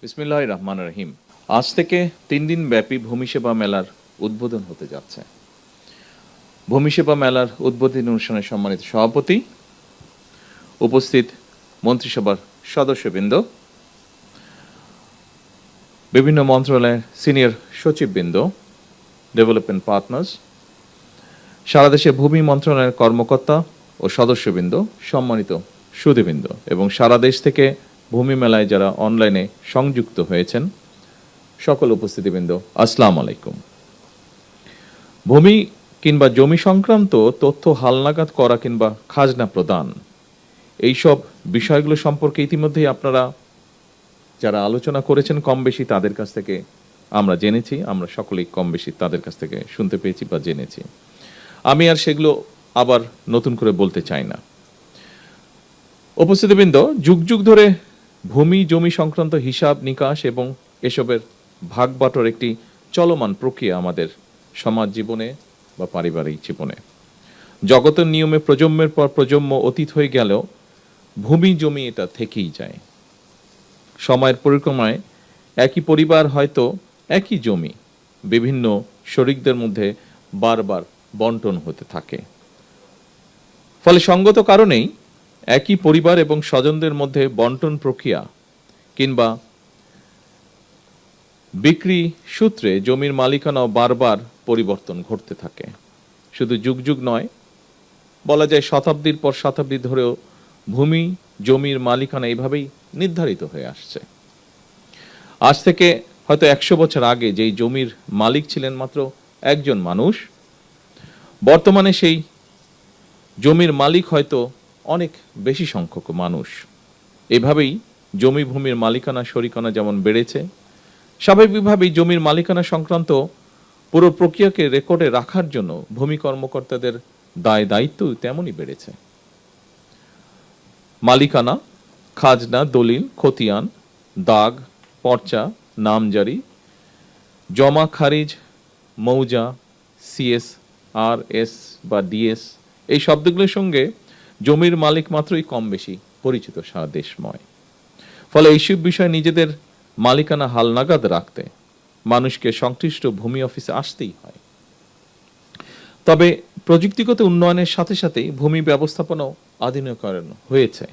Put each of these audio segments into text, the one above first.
বিসমিল্লাহির রহমানির রহিম। আজ থেকে ৩ দিন ব্যাপী ভূমি সেবা মেলার উদ্বোধন হতে যাচ্ছে। ভূমি সেবা মেলার উদ্বোধনী অনুষ্ঠানে সম্মানিত সভাপতি, উপস্থিত মন্ত্রিসভার সদস্যবৃন্দ, বিভিন্ন মন্ত্রণালয়ের সিনিয়র সচিববৃন্দ, ডেভেলপমেন্ট পার্টনার্স, সারা দেশে ভূমি মন্ত্রণালয়ের কর্মকর্তা ও সদস্যবৃন্দ, সম্মানিত সুধীবৃন্দ এবং সারা দেশ থেকে ভূমি মেলায় যারা অনলাইনে সংযুক্ত হয়েছেন, সকল উপস্থিতিবৃন্দ, আসসালামু আলাইকুম। ভূমি কিংবা জমি সংক্রান্ত তথ্য হালনাগাদ করা কিংবা খাজনা প্রদান, এইসব বিষয়গুলো সম্পর্কে ইতিমধ্যেই আপনারা যারা আলোচনা করেছেন কম বেশি তাদের কাছ থেকে আমরা জেনেছি, আমরা সকলেই কম বেশি তাদের কাছ থেকে শুনতে পেয়েছি বা জেনেছি। আমি আর সেগুলো আবার নতুন করে বলতে চাই না। উপস্থিতিবৃন্দ, যুগ যুগ ধরে ভূমি জমি সংক্রান্ত হিসাব নিকাশ এবং এসবের ভাগ বাটোর একটি চলমান প্রক্রিয়া আমাদের সমাজ জীবনে বা পারিবারিক জীবনে। জগতের নিয়মে প্রজন্মের পর প্রজন্ম অতীত হয়ে গেলেও ভূমি জমি এটা থেকেই যায়। সময়ের পরিক্রমায় একই পরিবার হয়তো একই জমি বিভিন্ন শরিকদের মধ্যে বারবার বন্টন হতে থাকে। ফলে সঙ্গত কারণেই একই পরিবার এবং স্বজনদের মধ্যে বন্টন প্রক্রিয়া কিংবা বিক্রি সূত্রে জমির মালিকানাও বারবার পরিবর্তন ঘটতে থাকে। শুধু যুগ যুগ নয়, বলা যায় শতাব্দীর পর শতাব্দী ধরেও ভূমি জমির মালিকানা এইভাবেই নির্ধারিত হয়ে আসছে। আজ থেকে হয়তো 100 বছর আগে যেই জমির মালিক ছিলেন মাত্র একজন মানুষ, বর্তমানে সেই জমির মালিক হয়তো অনেক বেশি সংখ্যক মানুষ। এভাবেই জমি ভূমির মালিকানা শরিকানা যেমন বেড়েছে, স্বাভাবিকভাবেই জমির মালিকানা সংক্রান্ত পুরো প্রক্রিয়াকে রেকর্ডে রাখার জন্য ভূমি কর্মকর্তাদের দায় দায়িত্ব তেমনই বেড়েছে। মালিকানা, খাজনা, দলিল, খতিয়ান, দাগ, পর্চা, নামজারি, জমা খারিজ, মৌজা, সিএস, আর এস বা ডিএস, এই শব্দগুলোর সঙ্গে জমির মালিক মাত্রই কম বেশি পরিচিত সারা দেশময়। ফলে এইসব বিষয়ে নিজেদের মালিকানা হালনাগাদ রাখতে মানুষকে সংশ্লিষ্ট ভূমি অফিসে আসতেই হয়। তবে প্রযুক্তিগত উন্নয়নের সাথে সাথেই ভূমি ব্যবস্থাপনাও আধুনিকরণ হয়েছে।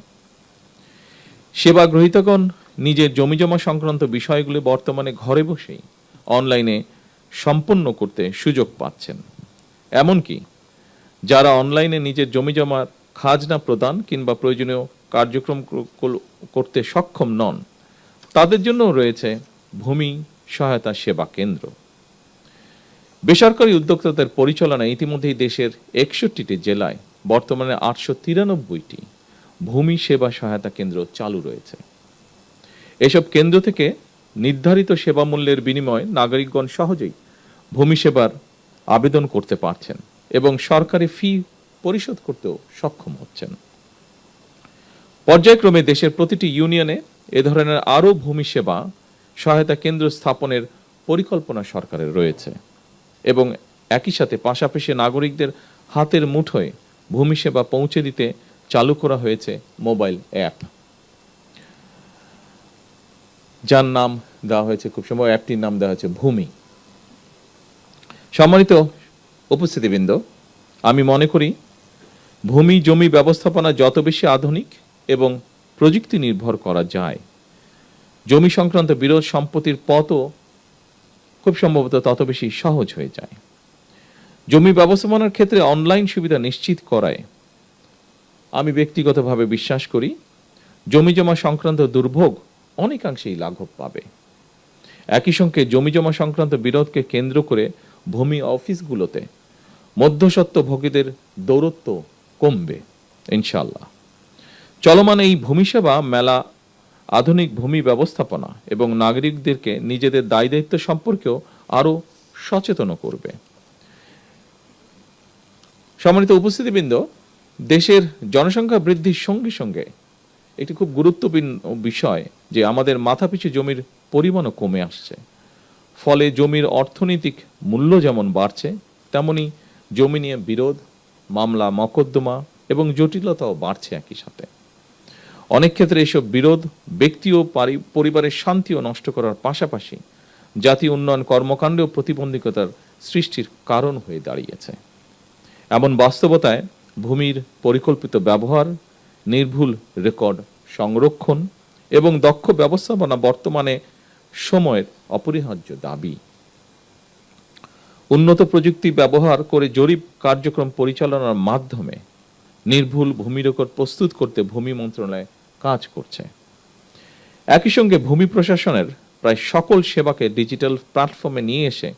সেবা গ্রহীতাগণ নিজের জমিজমা সংক্রান্ত বিষয়গুলি বর্তমানে ঘরে বসেই অনলাইনে সম্পন্ন করতে সুযোগ পাচ্ছেন। এমনকি যারা অনলাইনে নিজের জমিজমার খাজনা প্রদান কিংবা প্রয়োজনীয় কার্যক্রম করতে সক্ষম নন, তাদের জন্য রয়েছে ভূমি সহায়তা সেবা কেন্দ্র। বেসরকারি উদ্যোক্তাদের পরিচালনায় ইতিমধ্যেই দেশের 61টি জেলায় বর্তমানে 893টি ভূমি সেবা সহায়তা কেন্দ্র চালু রয়েছে। এসব কেন্দ্র থেকে নির্ধারিত সেবা মূল্যের বিনিময়ে নাগরিকগণ সহজেই ভূমি সেবার আবেদন করতে পারছেন এবং সরকারি ফি পরিশোধ করতেও সক্ষম হচ্ছেন। পর্যায়ক্রমে দেশের প্রতিটি ইউনিয়নে এ ধরনের আরও ভূমি সেবা সহায়তা কেন্দ্র স্থাপনের পরিকল্পনা সরকারের রয়েছে এবং একই সাথে পাশাপাশি নাগরিকদের হাতের মুঠোয় ভূমি সেবা পৌঁছে দিতে চালু করা হয়েছে মোবাইল অ্যাপ, যার নাম দেওয়া হয়েছে, খুব সম্ভব অ্যাপটির নাম দেওয়া হয়েছে ভূমি। সম্মানিত উপস্থিতিবৃন্দ, আমি মনে করি ভূমি জমি ব্যবস্থাপনা যত বেশি আধুনিক এবং প্রযুক্তি নির্ভর করা যায়, জমি সংক্রান্ত বিরোধ সম্পত্তির পথও খুব সম্ভবত তত বেশি সহজ হয়ে যায়। জমি ব্যবস্থাপনার ক্ষেত্রে অনলাইন সুবিধা নিশ্চিত করায় আমি ব্যক্তিগতভাবে বিশ্বাস করি জমিজমা সংক্রান্ত দুর্ভোগ অনেকাংশেই লাঘব পাবে। একই সঙ্গে জমিজমা সংক্রান্ত বিরোধকে কেন্দ্র করে ভূমি অফিসগুলোতে মধ্যস্বত্বভোগীদের দৌরত্ব কমবে ইনশাআল্লাহ। চলমান এই ভূমি সেবা মেলা আধুনিক ভূমি ব্যবস্থাপনা এবং নাগরিকদেরকে নিজেদের দায় দায়িত্ব সম্পর্কেও আরও সচেতন করবে। সম্মানিত উপস্থিতিবৃন্দ, দেশের জনসংখ্যা বৃদ্ধির সঙ্গে সঙ্গে একটি খুব গুরুত্বপূর্ণ বিষয় যে আমাদের মাথাপিছু জমির পরিমাণও কমে আসছে। ফলে জমির অর্থনৈতিক মূল্য যেমন বাড়ছে, তেমনি জমি নিয়ে বিরোধ, মামলা, মকদ্দমা এবং জটিলতাও বাড়ছে একই সাথে। অনেক ক্ষেত্রে এসব বিরোধ ব্যক্তি ও পরিবারের শান্তিও নষ্ট করার পাশাপাশি জাতীয় উন্নয়ন কর্মকাণ্ডেও প্রতিবন্ধকতার সৃষ্টির কারণ হয়ে দাঁড়িয়েছে। এমন বাস্তবতায় ভূমির পরিকল্পিত ব্যবহার, নির্ভুল রেকর্ড সংরক্ষণ এবং দক্ষ ব্যবস্থাপনা বর্তমানে সময়ের অপরিহার্য দাবি। উন্নত প্রযুক্তি ব্যবহার করে জরিপ কার্যক্রম পরিচালনার মাধ্যমে নির্ভুল ভূমি রেকর্ড প্রস্তুত করতে ভূমি মন্ত্রণালয় কাজ করছে। একই সঙ্গে ভূমি প্রশাসনের প্রায় সকল সেবাকে ডিজিটাল প্ল্যাটফর্মে নিয়ে এসে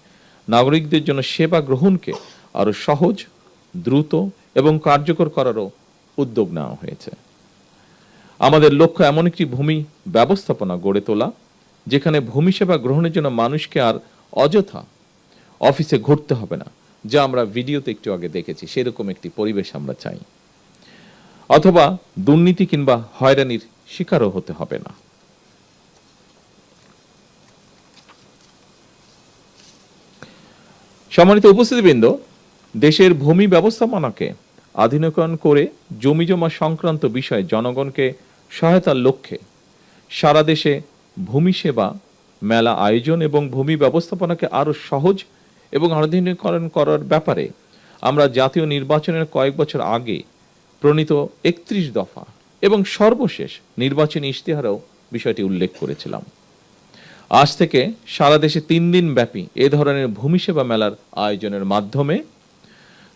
নাগরিকদের জন্য সেবা গ্রহণকে আরো সহজ, দ্রুত এবং কার্যকর করারও উদ্যোগ নেওয়া হয়েছে। আমাদের লক্ষ্য এমন একটি ভূমি ব্যবস্থাপনা গড়ে তোলা যেখানে ভূমি সেবা গ্রহণের জন্য মানুষকে আর অযথা অফিসে ঘুরতে হবে না, যা আমরা ভিডিওতে একটু আগে দেখেছি। সেরকম একটি পরিবেশ আমরা চাই, অথবা দুর্নীতি কিংবা হয়রানির শিকারও হতে হবে না। সম্মানিত উপস্থিতিবৃন্দ, দেশের ভূমি ব্যবস্থাপনাকে আধুনিকায়ন করে জমি জমা সংক্রান্ত বিষয়ে জনগণকে সহায়তার লক্ষ্যে সারা দেশে ভূমি সেবা মেলা আয়োজন এবং ভূমি ব্যবস্থাপনাকে আরো সহজ এবং আধুনিকীকরণ করার ব্যাপারে আমরা জাতীয় নির্বাচনের কয়েক বছর আগে প্রণীত ৩১ দফা এবং সর্বশেষ নির্বাচনী ইশতেহারেও বিষয়টি উল্লেখ করেছিলাম। আজ থেকে সারা দেশে ৩ দিন ব্যাপী এ ধরনের ভূমি সেবা মেলার আয়োজনের মাধ্যমে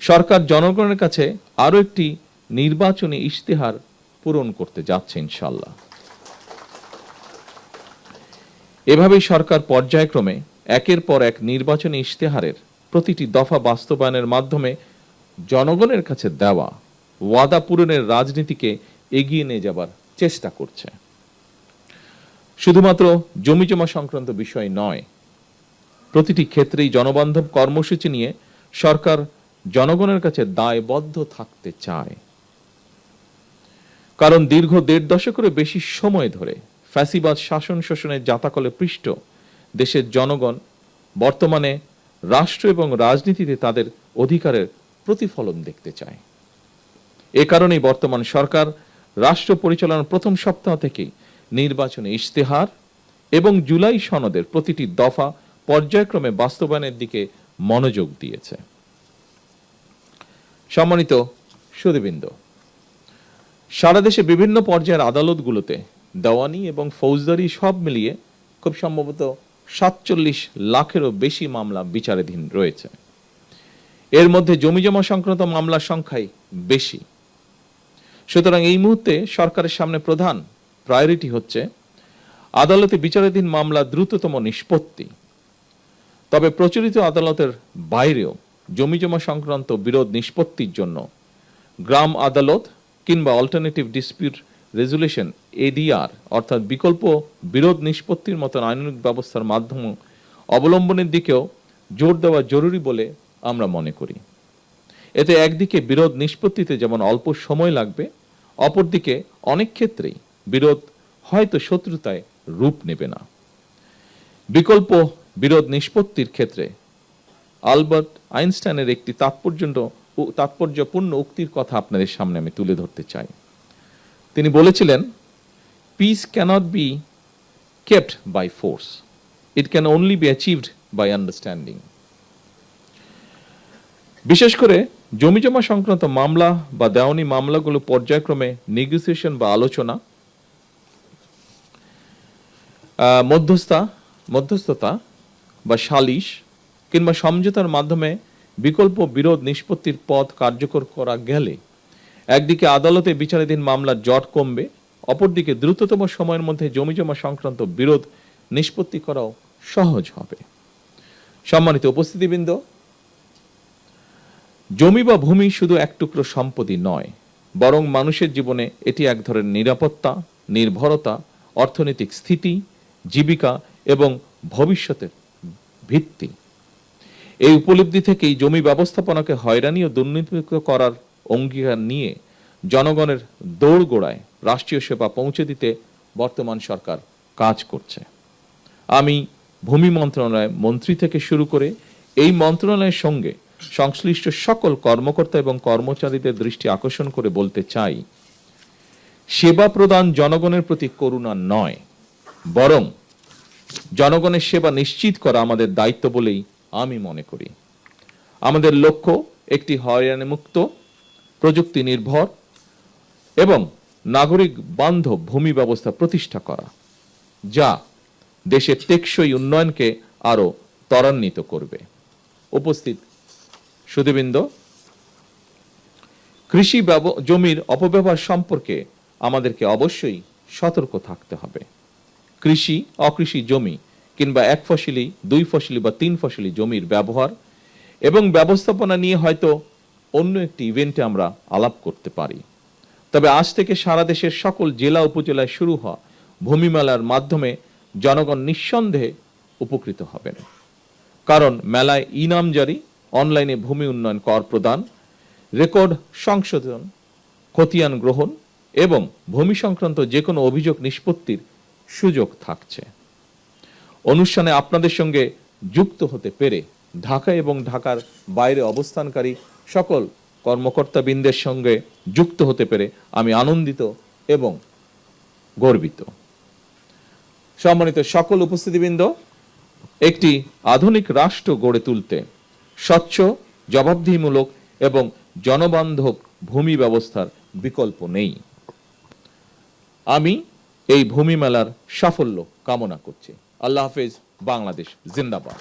সরকার জনগণের কাছে আরো একটি নির্বাচনী ইশতেহার পূরণ করতে যাচ্ছে ইনশাআল্লাহ। এভাবেই সরকার পর্যায়ক্রমে একের পর এক নির্বাচনী ইশতেহারের প্রতিটি দফা বাস্তবায়নের মাধ্যমে জনগণের কাছে দেওয়া ওয়াদা পূরণের রাজনীতিকে এগিয়ে নিয়ে যাবার চেষ্টা করছে। শুধুমাত্র জমি জমা সংক্রান্ত বিষয় নয়, প্রতিটি ক্ষেত্রেই জনবান্ধব কর্মসূচি নিয়ে সরকার জনগণের কাছে দায়বদ্ধ থাকতে চায়। কারণ দীর্ঘ ১.৫ দশকেরও বেশি সময় ধরে ফ্যাসিবাদ শাসন শোষণের জাতাকলে পৃষ্ঠ দেশের জনগণ বর্তমানে রাষ্ট্র এবং রাজনীতিতে তাদের অধিকারের প্রতিফলন দেখতে চায়। এ কারণেই বর্তমান সরকার রাষ্ট্র পরিচালনার প্রথম সপ্তাহ থেকেই নির্বাচনী ইশতেহার এবং জুলাই সনদের প্রতিটি দফা পর্যায়ক্রমে বাস্তবায়নের দিকে মনোযোগ দিয়েছে। সম্মানিত সুধীবৃন্দ, সারা দেশে বিভিন্ন পর্যায়ের আদালতগুলোতে দেওয়ানি এবং ফৌজদারি সব মিলিয়ে খুব সম্ভবত ৪৭ লাখেরও বেশি মামলা বিচারাধীন রয়েছে। এর মধ্যে জমিজমা সংক্রান্ত মামলার সংখ্যাই বেশি। সুতরাং এই মুহূর্তে সরকারের সামনে প্রধান প্রায়োরিটি হচ্ছে আদালতে বিচারাধীন মামলা দ্রুততম নিষ্পত্তি। তবে প্রচলিত আদালতের বাইরেও জমিজমা সংক্রান্ত বিরোধ নিষ্পত্তির জন্য গ্রাম আদালত কিংবা অল্টারনেটিভ ডিসপিউট রেজুলেশন এডিআর অর্থাৎ বিকল্প বিরোধ নিষ্পত্তির মতন আইনানুগ ব্যবস্থার মাধ্যম অবলম্বনের দিকেও জোর দেওয়া জরুরি বলে আমরা মনে করি। এতে একদিকে বিরোধ নিষ্পত্তিতে যেমন অল্প সময় লাগবে, অপরদিকে অনেক ক্ষেত্রেই বিরোধ হয়তো শত্রুতায় রূপ নেবে না। বিকল্প বিরোধ নিষ্পত্তির ক্ষেত্রে আলবার্ট আইনস্টাইনের একটি তাৎপর্যপূর্ণ উক্তির কথা আপনাদের সামনে আমি তুলে ধরতে চাই। তিনি বলেছিলেন, peace can't be kept by force, it can only be achieved by understanding. বিশেষ করে জমিজমা সংক্রান্ত মামলা বা দেওয়ানি মামলাগুলো পর্যায়ক্রমে নেগোসিয়েশন বা আলোচনা, মধ্যস্থতা বা সালিশ কিংবা সমঝোতার মাধ্যমে বিকল্প বিরোধ নিষ্পত্তির পথ কার্যকর করা গেলে একদিকে আদালতে বিচারাধীন মামলার জট কমবে, অপরদিকে দ্রুততম সময়ের মধ্যে জমিজমা সংক্রান্ত বিরোধ নিষ্পত্তি করাও সহজ হবে। সম্মানিত উপস্থিতিবৃন্দ, জমি বা ভূমি শুধু এক টুকরো সম্পত্তি নয়, বরং মানুষের জীবনে এটি এক ধরনের নিরাপত্তা, নির্ভরতা, অর্থনৈতিক স্থিতি, জীবিকা এবং ভবিষ্যতের ভিত্তি। এই উপলব্ধি থেকেই জমি ব্যবস্থাপনাকে হয়রানি ও দুর্নীতিমুক্ত করার অঙ্গীকার নিয়ে জনগণের দোরগোড়ায় রাষ্ট্রীয় সেবা পৌঁছে দিতে বর্তমান সরকার কাজ করছে। আমি ভূমি মন্ত্রণালয়ের মন্ত্রী থেকে শুরু করে এই মন্ত্রণালয়ের সঙ্গে সংশ্লিষ্ট সকল কর্মকর্তা এবং কর্মচারীদের দৃষ্টি আকর্ষণ করে বলতে চাই, সেবা প্রদান জনগণের প্রতি করুণা নয়, বরং জনগণের সেবা নিশ্চিত করা আমাদের দায়িত্ব বলেই আমি মনে করি। আমাদের লক্ষ্য একটি হয়রানিমুক্ত, প্রযুক্তি নির্ভর এবং নাগরিক বান্ধব ভূমি ব্যবস্থা প্রতিষ্ঠা করা, যা দেশের টেকসই উন্নয়নকে আরো ত্বরান্বিত করবে। উপস্থিত সুধীবৃন্দ, কৃষি জমির অপব্যবহার সম্পর্কে আমাদেরকে অবশ্যই সতর্ক থাকতে হবে। কৃষি, অকৃষি জমি কিংবা এক ফসলি, দুই ফসলি বা তিন ফসলি জমির ব্যবহার এবং ব্যবস্থাপনা নিয়ে হয়তো অন্য একটি ইভেন্টে আমরা আলাপ করতে পারি। তবে আজ থেকে সারা দেশের সকল জেলা উপজেলায় শুরু হওয়া ভূমি মেলার মাধ্যমে জনগণ নিঃসন্দেহে উপকৃত হবেন। কারণ মেলায় ইনামজারি, অনলাইনে ভূমি উন্নয়ন কর প্রদান, রেকর্ড সংশোধন, খতিয়ান গ্রহণ এবং ভূমি সংক্রান্ত যে কোনো অভিযোগ নিষ্পত্তির সুযোগ থাকছে। অনুষ্ঠানে আপনাদের সঙ্গে যুক্ত হতে পেরে ঢাকা এবং ঢাকার বাইরে অবস্থানকারী সকল কর্মকর্তাবৃন্দের সঙ্গে যুক্ত হতে পেরে আমি আনন্দিত এবং গর্বিত। সম্মানিত সকল উপস্থিতিবৃন্দ, একটি আধুনিক রাষ্ট্র গড়ে তুলতে স্বচ্ছ, জবাবদিহিমূলক এবং জনবান্ধব ভূমি ব্যবস্থার বিকল্প নেই। আমি এই ভূমি মেলার সাফল্য কামনা করছি। আল্লাহ হাফেজ। বাংলাদেশ জিন্দাবাদ।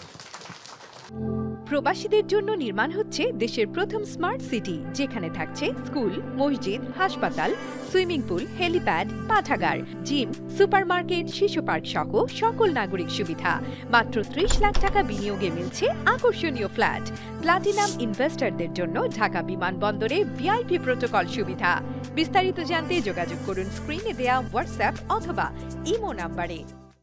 প্রবাসীদের জন্য নির্মাণ হচ্ছে দেশের প্রথম স্মার্ট সিটি, যেখানে থাকছে স্কুল, মসজিদ, হাসপাতাল, সুইমিং পুল, হেলিপ্যাড, পাঠাগার, জিম, সুপারমার্কেট, শিশু পার্ক সহ সকল নাগরিক সুবিধা। মাত্র 30 লাখ টাকা বিনিয়োগে মিলছে আকর্ষণীয় ফ্ল্যাট। প্লাটিনাম ইনভেস্টরদের জন্য ঢাকা বিমানবন্দরে ভিআইপি প্রোটোকল সুবিধা। বিস্তারিত জানতে যোগাযোগ করুন স্ক্রিনে দেয়া হোয়াটসঅ্যাপ অথবা ইমো নাম্বারে।